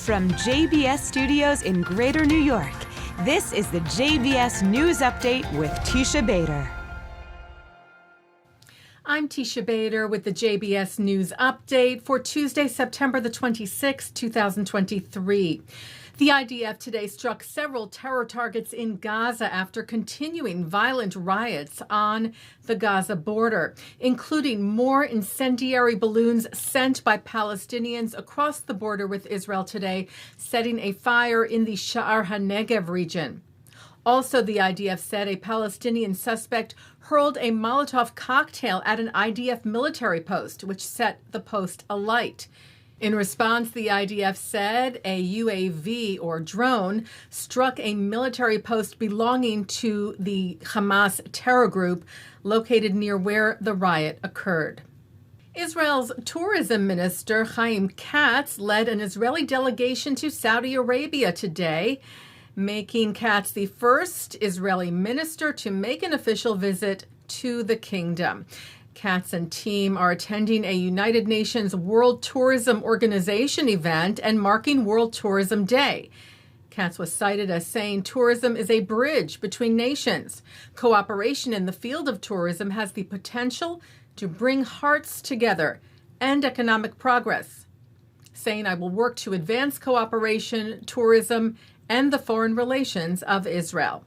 From JBS Studios in Greater New York, this is the JBS News Update with Teisha Bader. I'm Teisha Bader with the JBS News Update for Tuesday, September the 26th, 2023. The IDF today struck several terror targets in Gaza after continuing violent riots on the Gaza border, including more incendiary balloons sent by Palestinians across the border with Israel today, setting a fire in the Sha'ar HaNegev region. Also, the IDF said a Palestinian suspect hurled a Molotov cocktail at an IDF military post, which set the post alight. In response, the IDF said a UAV or drone struck a military post belonging to the Hamas terror group located near where the riot occurred. Israel's tourism minister, Chaim Katz, led an Israeli delegation to Saudi Arabia today, making Katz the first Israeli minister to make an official visit to the kingdom. Katzin team are attending a United Nations World Tourism Organization event and marking World Tourism Day. Katz was cited as saying tourism is a bridge between nations. Cooperation in the field of tourism has the potential to bring hearts together and economic progress, saying, "I will work to advance cooperation, tourism, and the foreign relations of Israel."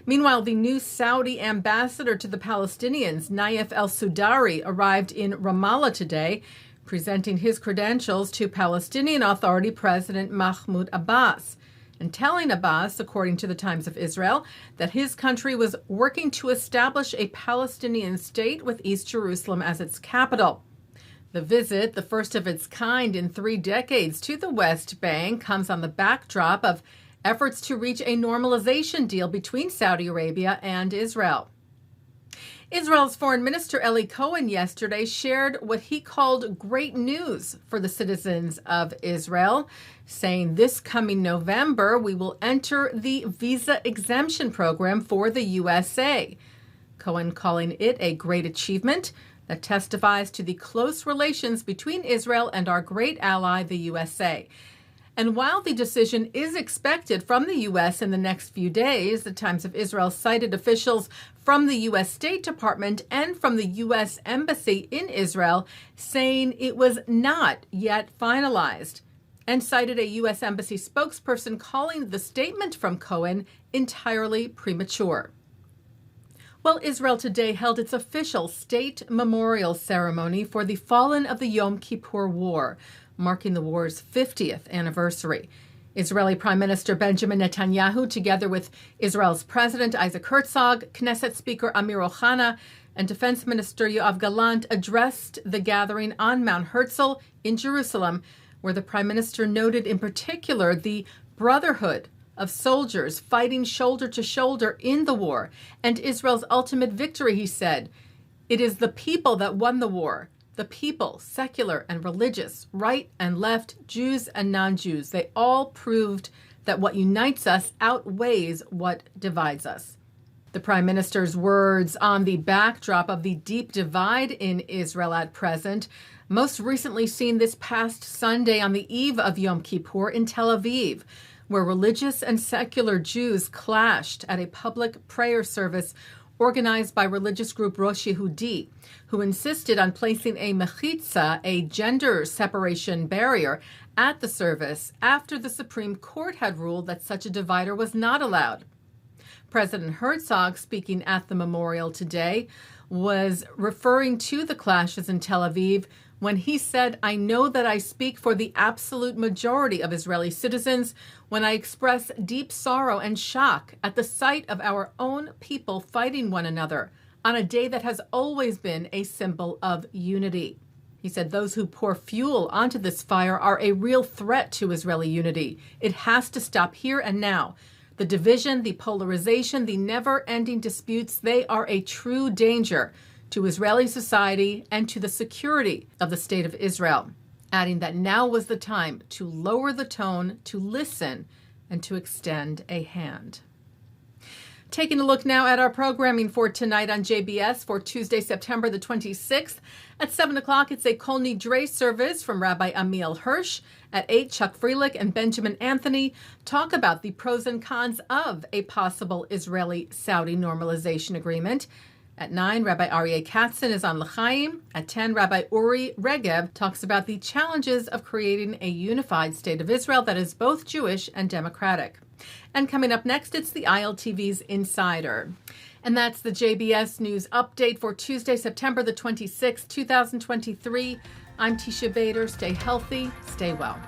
Meanwhile, the new Saudi ambassador to the Palestinians, Naif El-Sudari, arrived in Ramallah today, presenting his credentials to Palestinian Authority President Mahmoud Abbas, and telling Abbas, according to the Times of Israel, that his country was working to establish a Palestinian state with East Jerusalem as its capital. The visit, the first of its kind in 3 decades to the West Bank, comes on the backdrop of efforts to reach a normalization deal between Saudi Arabia and Israel. Israel's Foreign Minister Eli Cohen yesterday shared what he called great news for the citizens of Israel, saying this coming November we will enter the visa exemption program for the USA. Cohen calling it a great achievement that testifies to the close relations between Israel and our great ally, the USA. And while the decision is expected from the U.S. in the next few days, the Times of Israel cited officials from the U.S. State Department and from the U.S. Embassy in Israel saying it was not yet finalized, and cited a U.S. Embassy spokesperson calling the statement from Cohen entirely premature. Well, Israel today held its official state memorial ceremony for the fallen of the Yom Kippur War, marking the war's 50th anniversary. Israeli Prime Minister Benjamin Netanyahu, together with Israel's President Isaac Herzog, Knesset Speaker Amir Ohana, and Defense Minister Yoav Gallant addressed the gathering on Mount Herzl in Jerusalem, where the Prime Minister noted in particular the brotherhood of soldiers fighting shoulder to shoulder in the war and Israel's ultimate victory, he said. It is the people that won the war. The people, secular and religious, right and left, Jews and non-Jews, they all proved that what unites us outweighs what divides us. The Prime Minister's words on the backdrop of the deep divide in Israel at present, most recently seen this past Sunday on the eve of Yom Kippur in Tel Aviv, where religious and secular Jews clashed at a public prayer service organized by religious group Rosh Yehudi, who insisted on placing a mechitza, a gender separation barrier, at the service after the Supreme Court had ruled that such a divider was not allowed. President Herzog, speaking at the memorial today, was referring to the clashes in Tel Aviv when he said, "I know that I speak for the absolute majority of Israeli citizens when I express deep sorrow and shock at the sight of our own people fighting one another on a day that has always been a symbol of unity." He said those who pour fuel onto this fire are a real threat to Israeli unity. It has to stop here and now. The division, the polarization, the never-ending disputes, they are a true danger to Israeli society and to the security of the State of Israel, adding that now was the time to lower the tone, to listen, and to extend a hand. Taking a look now at our programming for tonight on JBS for Tuesday, September the 26th. At 7 o'clock, it's a Kol Nidre service from Rabbi Ammiel Hirsch. At 8, Chuck Freilich and Benjamin Anthony talk about the pros and cons of a possible Israeli-Saudi normalization agreement. At 9, Rabbi Aryeh Katzin is on L'chaim. At 10, Rabbi Uri Regev talks about the challenges of creating a unified state of Israel that is both Jewish and democratic. And coming up next, it's the ILTV's Insider. And that's the JBS News Update for Tuesday, September the 26th, 2023. I'm Teisha Bader. Stay healthy, stay well.